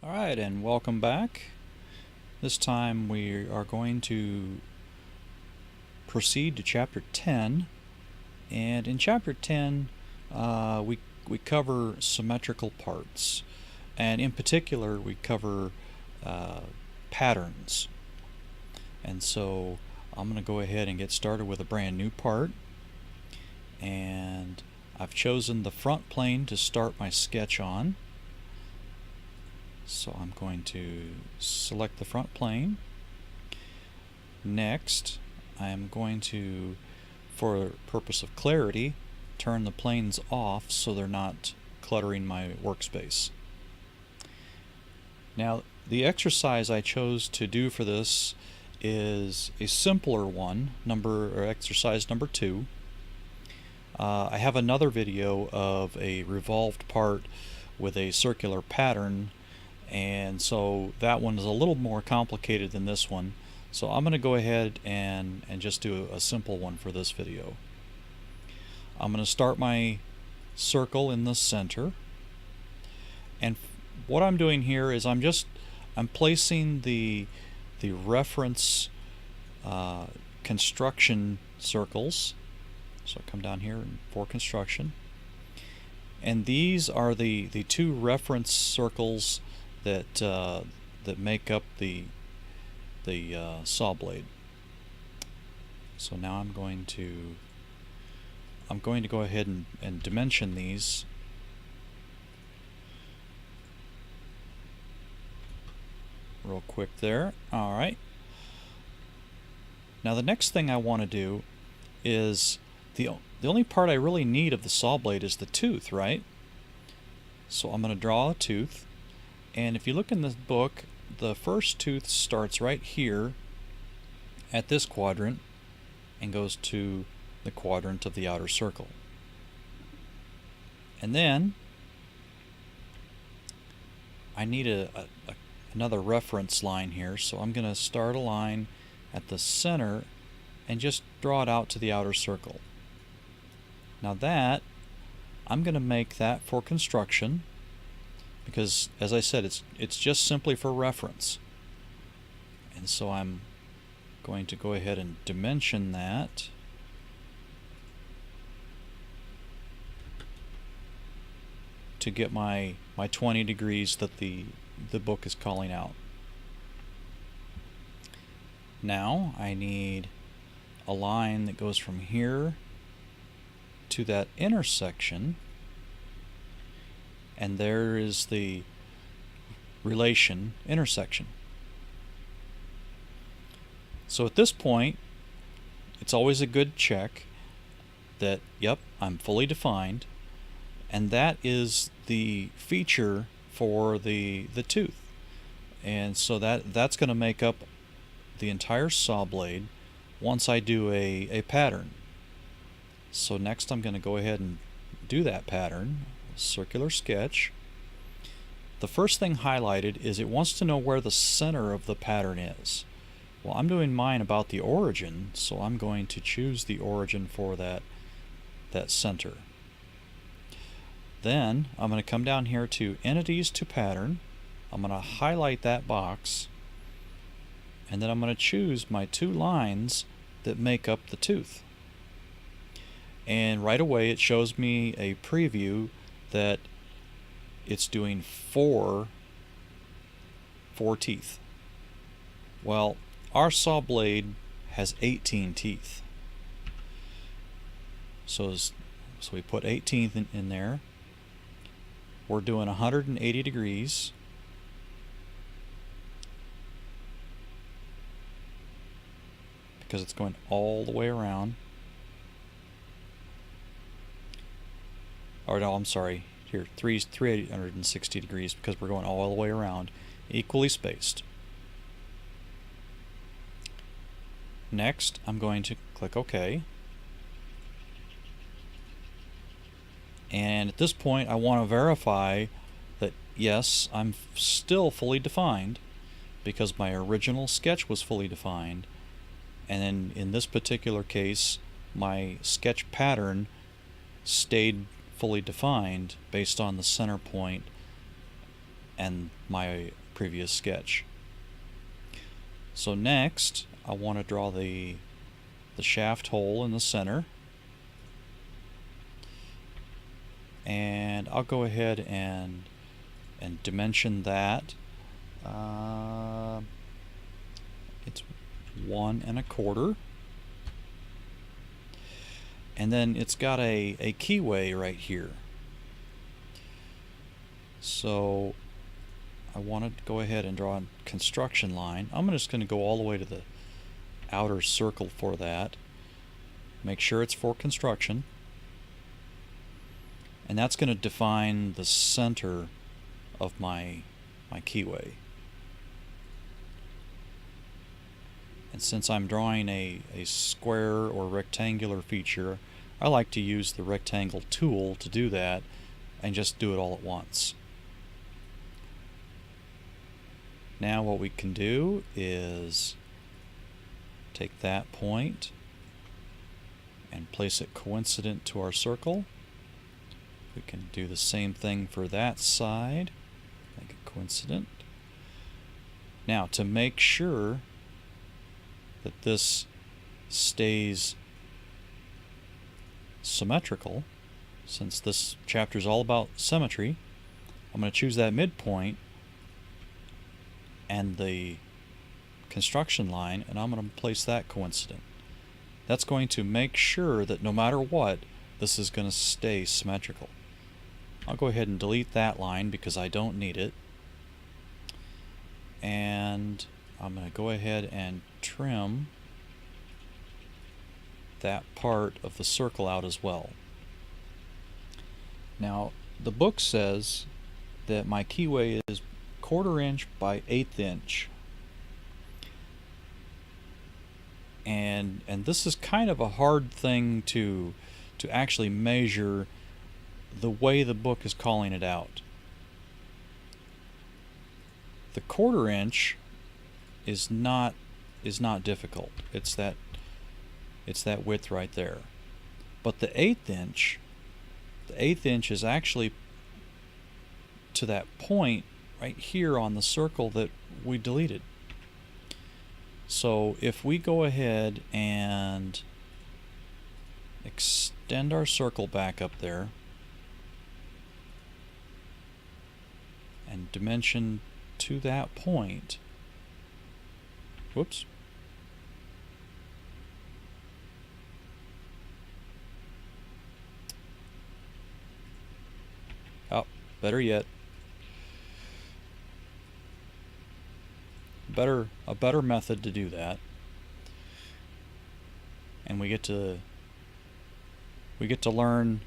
Alright, and welcome back. This time we are going to proceed to Chapter 10. And in Chapter 10, we cover symmetrical parts. And in particular, we cover patterns. And so I'm going to go ahead and get started with a brand new part. And I've chosen the front plane to start my sketch on. So I'm going to select the front plane. Next, I'm going to, for purpose of clarity, turn the planes off so they're not cluttering my workspace. Now, the exercise I chose to do for this is a simpler one, exercise number 2. I have another video of a revolved part with a circular pattern, and so that one is a little more complicated than this one. So I'm going to go ahead and just do a simple one for this video. I'm going to start my circle in the center, and what I'm doing here is I'm placing the reference construction circles. So I come down here for construction, and these are the two reference circles that make up the saw blade. So now I'm going to go ahead and dimension these. Real quick there. Alright. Now the next thing I want to do is the only part I really need of the saw blade is the tooth, right? So I'm going to draw a tooth. And if you look in the book, the first tooth starts right here at this quadrant and goes to the quadrant of the outer circle. And then I need another reference line here, so I'm going to start a line at the center and just draw it out to the outer circle. Now that, I'm going to make that for construction, because as I said, it's just simply for reference. And so I'm going to go ahead and dimension that to get my 20 degrees that the book is calling out. Now I need a line that goes from here to that intersection, and there is the relation intersection. So at this point, it's always a good check that, yep, I'm fully defined, and that is the feature for the tooth. And so that's going to make up the entire saw blade once I do a pattern. So next I'm going to go ahead and do that pattern. Circular sketch. The first thing highlighted is it wants to know where the center of the pattern is. Well, I'm doing mine about the origin, so I'm going to choose the origin for that center. Then I'm going to come down here to Entities to Pattern. I'm going to highlight that box, and then I'm going to choose my two lines that make up the tooth. And right away it shows me a preview that it's doing four teeth. Well, our saw blade has 18 teeth. So we put 18 in there. We're doing 180 degrees. Because it's going all the way around. Or no, I'm sorry, here, 360 degrees, because we're going all the way around, equally spaced. Next, I'm going to click OK. And at this point, I want to verify that, yes, I'm still fully defined, because my original sketch was fully defined. And then in this particular case, my sketch pattern stayed fully defined based on the center point and my previous sketch. So next, I want to draw the shaft hole in the center. And I'll go ahead and dimension that. It's 1 1/4. And then it's got a keyway right here. So I want to go ahead and draw a construction line. I'm just going to go all the way to the outer circle for that. Make sure it's for construction. And that's going to define the center of my keyway. And since I'm drawing a square or rectangular feature, I like to use the rectangle tool to do that and just do it all at once. Now what we can do is take that point and place it coincident to our circle. We can do the same thing for that side, make it coincident. Now, to make sure that this stays symmetrical, since this chapter is all about symmetry, I'm going to choose that midpoint and the construction line, and I'm going to place that coincident. That's going to make sure that no matter what, this is going to stay symmetrical. I'll go ahead and delete that line because I don't need it. And I'm going to go ahead and trim that part of the circle out as well. Now, the book says that my keyway is 1/4 inch by 1/8 inch. And this is kind of a hard thing to actually measure the way the book is calling it out. The 1/4 inch is not difficult. It's that width right there. But the 1/8 inch is actually to that point right here on the circle that we deleted. So if we go ahead and extend our circle back up there and dimension to that point, whoops, oh, better yet, a better method to do that, and we get to learn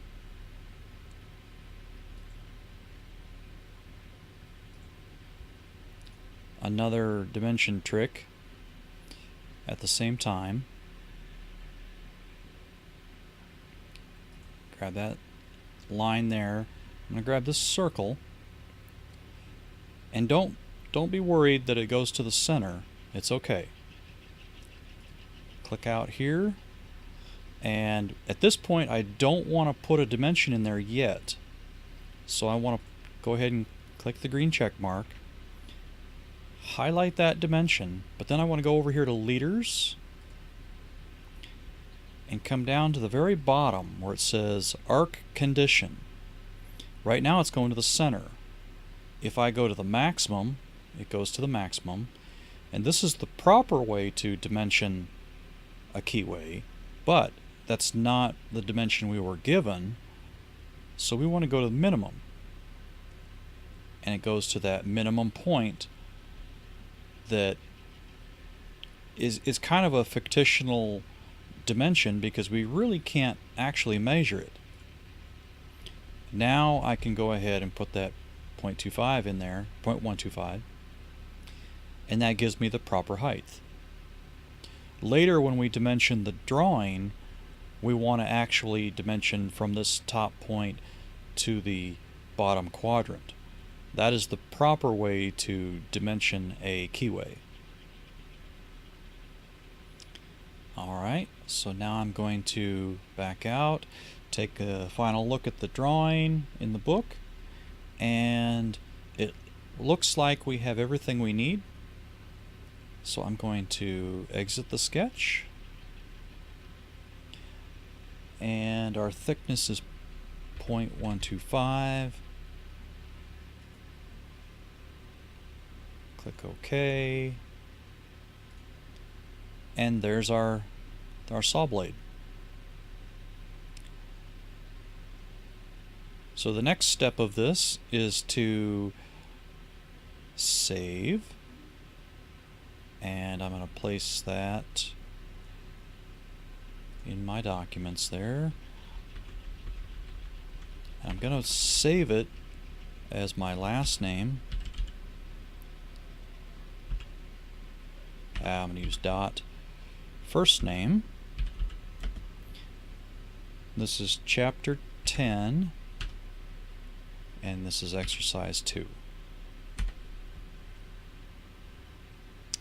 another dimension trick at the same time. Grab that line there. I'm going to grab this circle, and don't be worried that it goes to the center. It's okay. Click out here, and at this point I don't want to put a dimension in there yet, so I want to go ahead and click the green check mark, highlight that dimension, but then I want to go over here to leaders and come down to the very bottom where it says arc condition. Right now it's going to the center. If I go to the maximum, it goes to the maximum, and this is the proper way to dimension a keyway, but that's not the dimension we were given, so we want to go to the minimum, and it goes to that minimum point that is kind of a fictional dimension because we really can't actually measure it. Now I can go ahead and put that 0.25 in there, 0.125, and that gives me the proper height. Later, when we dimension the drawing, we want to actually dimension from this top point to the bottom quadrant. That is the proper way to dimension a keyway. Alright, so now I'm going to back out, take a final look at the drawing in the book, and looks like we have everything we need. So I'm going to exit the sketch. And our thickness is 0.125. Click OK. And there's our saw blade. So the next step of this is to save, and I'm going to place that in my documents there. I'm going to save it as my last name. I'm going to use dot first name. This is chapter 10, and this is exercise 2.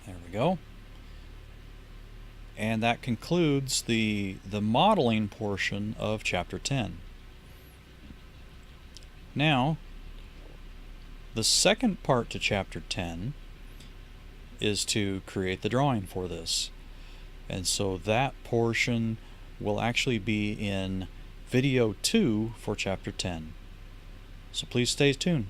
There we go. And that concludes the modeling portion of chapter 10. Now, the second part to chapter 10 is to create the drawing for this. And so that portion will actually be in video 2 for chapter 10. So please stay tuned.